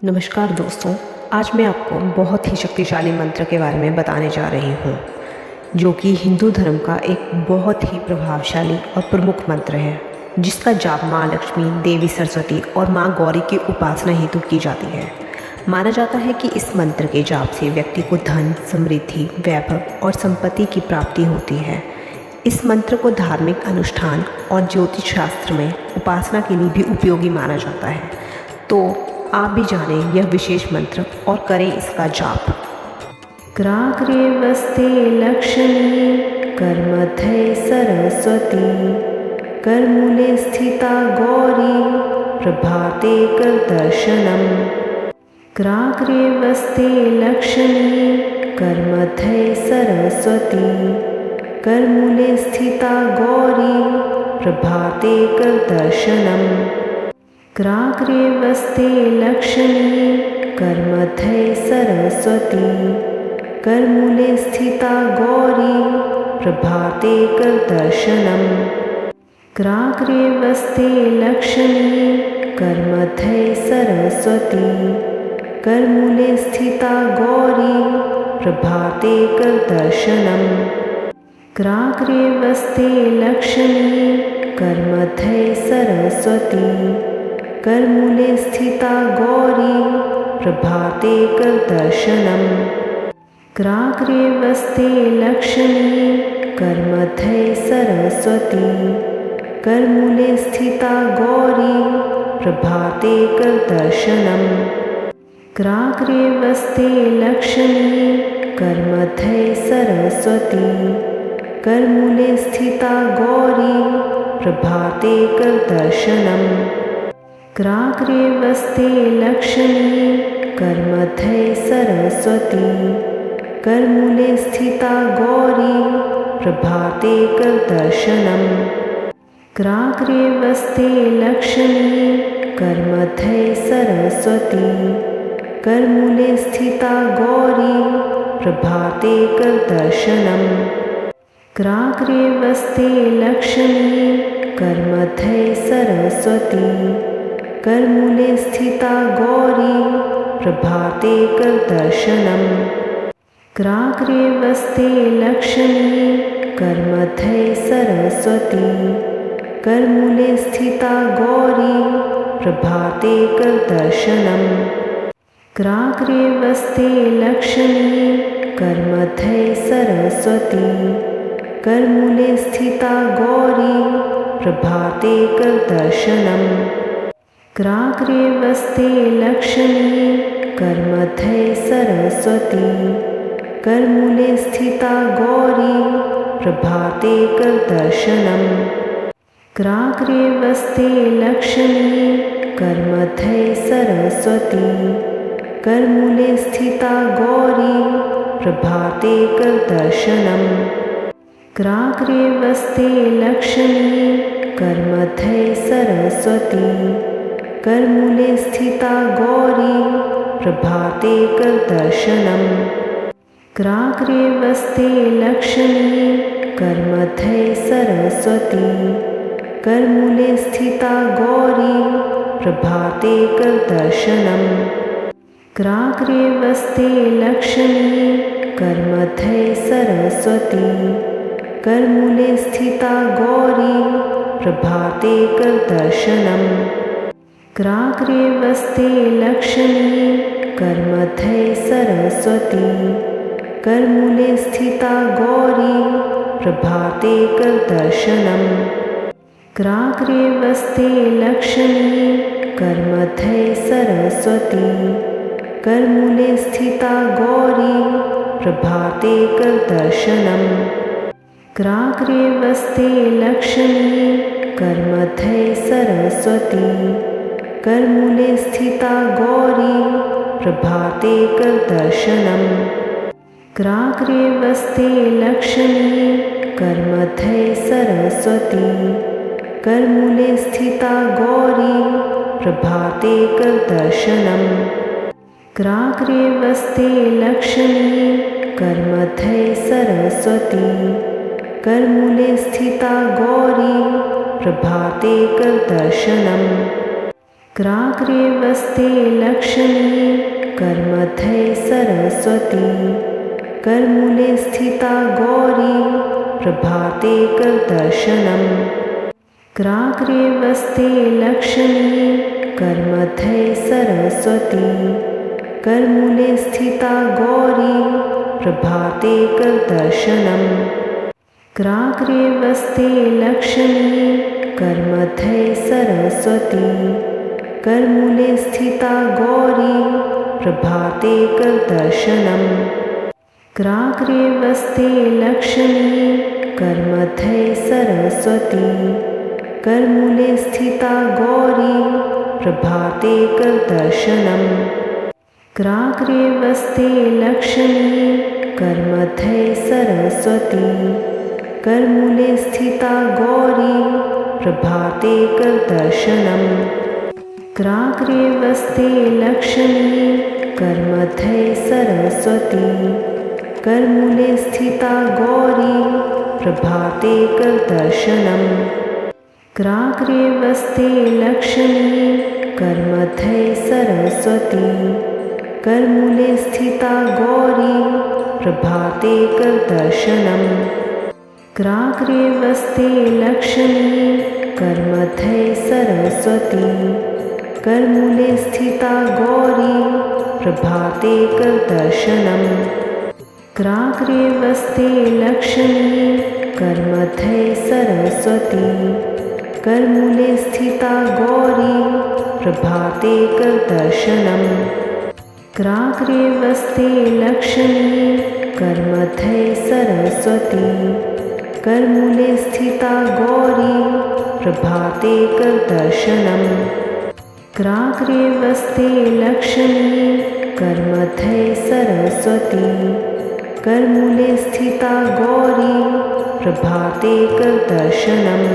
नमस्कार दोस्तों, आज मैं आपको बहुत ही शक्तिशाली मंत्र के बारे में बताने जा रही हूँ, जो कि हिंदू धर्म का एक बहुत ही प्रभावशाली और प्रमुख मंत्र है, जिसका जाप माँ लक्ष्मी, देवी सरस्वती और माँ गौरी की उपासना हेतु की जाती है। माना जाता है कि इस मंत्र के जाप से व्यक्ति को धन, समृद्धि, वैभव और संपत्ति की प्राप्ति होती है। इस मंत्र को धार्मिक अनुष्ठान और ज्योतिष शास्त्र में उपासना के लिए भी उपयोगी माना जाता है। तो आप भी जानें यह विशेष मंत्र और करें इसका जाप। ग्राग्रे वस्ते लक्ष्मी करमध्ये सरस्वती, करमूले स्थिता गौरी प्रभाते कर दर्शनम। ग्राग्रे वस्ते लक्ष्मी करमध्ये सरस्वती, करमूले स्थिता गौरी प्रभाते कर दर्शनम। ग्राग्रे वस्ते लक्ष्मी करमध्ये सरस्वती, करमूले स्थिता गौरी प्रभाते कर दर्शनम। ग्राग्रे वस्ते लक्ष्मी करमध्ये सरस्वती, करमूले स्थिता गौरी प्रभाते कर दर्शनम। ग्राग्रे वस्ते लक्ष्मी करमध्ये सरस्वती, करमूले स्थिता गौरी प्रभाते कर दर्शनम। ग्राग्रे वस्ते लक्ष्मी करमध्ये सरस्वती, करमूले स्थिता गौरी प्रभाते कर दर्शनम। ग्राग्रे वस्ते लक्ष्मी करमध्ये सरस्वती, करमूले स्थिता गौरी प्रभाते कर दर्शनम। ग्राग्रे वस्ते लक्ष्मी करमध्ये सरस्वती, करमूले स्थिता गौरी प्रभाते कर दर्शनम। ग्राग्रे वस्ते लक्ष्मी करमध्ये सरस्वती, करमूले स्थिता गौरी प्रभाते कर दर्शनम। ग्राग्रे वस्ते लक्ष्मी करमध्ये सरस्वती, करमूले स्थिता गौरी प्रभाते कर दर्शनम। ग्राग्रे वस्ते लक्ष्मी करमध्ये सरस्वती, करमूले स्थिता गौरी प्रभाते कर दर्शनम। ग्राग्रे वस्ते लक्ष्मी करमध्ये सरस्वती, करमूले स्थिता गौरी प्रभाते कर दर्शनम। ग्राग्रे वस्ते लक्ष्मी करमध्ये सरस्वती, करमूले स्थिता गौरी प्रभाते कर दर्शनम। ग्राग्रे वस्ते लक्ष्मी करमध्ये सरस्वती, करमूले स्थिता गौरी प्रभाते कर दर्शनम। ग्राग्रे वस्ते लक्ष्मी करमध्ये सरस्वती, करमूले स्थिता गौरी प्रभाते कर दर्शनम। ग्राग्रे वस्ते लक्ष्मी करमध्ये सरस्वती, करमूले स्थिता गौरी प्रभाते कर दर्शनम। ग्राग्रे वस्ते लक्ष्मी करमध्ये सरस्वती, करमूले स्थिता गौरी प्रभाते कर दर्शनम। ग्राग्रे वस्ते लक्ष्मी करमध्ये सरस्वती, करमूले स्थिता गौरी प्रभाते कर दर्शनम। ग्राग्रे वस्ते लक्ष्मी करमध्ये सरस्वती, करमूले स्थिता गौरी प्रभाते कर दर्शनम। ग्राग्रे वस्ते लक्ष्मी करमध्ये सरस्वती, करमूले स्थिता गौरी प्रभाते कर दर्शनम। ग्राग्रे वस्ते लक्ष्मी करमध्ये सरस्वती, करमूले स्थिता गौरी प्रभाते कर दर्शनम। ग्राग्रे वस्ते लक्ष्मी करमध्ये सरस्वती, करमूले स्थिता गौरी प्रभाते कर दर्शनम। कराग्रे वस्ते लक्ष्मी करमध्ये सरस्वती करमूले स्थिता गौरी प्रभाते करदर्शनम् कराग्रे वस्ते लक्ष्मी करमध्ये सरस्वती करमूले स्थिता गौरी प्रभाते करदर्शनम् कराग्रे वस्ते लक्ष्मी करमध्ये सरस्वती करमूले स्थिता गौरी प्रभाते करदर्शनम् कराग्रे वस्ते लक्ष्मी करमध्ये सरस्वती करमूले स्थिता गौरी प्रभाते करदर्शनम् कराग्रे वस्ते लक्ष्मी करमध्ये सरस्वती करमूले स्थिता गौरी प्रभाते करदर्शनम् कराग्रे वस्ते लक्ष्मी करमध्ये सरस्वती करमूले स्थिता गौरी प्रभाते करदर्शनम् कराग्रे वस्ते लक्ष्मी करमध्ये सरस्वती करमूले स्थिता गौरी प्रभाते करदर्शनम् कराग्रे वस्ते लक्ष्मी करमध्ये सरस्वती करमूले स्थिता गौरी प्रभाते करदर्शनम् कराग्रे वस्ते लक्ष्मी करमध्ये सरस्वती करमूले स्थिता गौरी प्रभाते करदर्शनम् कराग्रे वस्ते लक्ष्मी करमध्ये सरस्वती करमूले स्थिता गौरी प्रभाते करदर्शनम् कराग्रे वस्ते लक्ष्मी करमध्ये सरस्वती करमूले स्थिता गौरी प्रभाते करदर्शनम्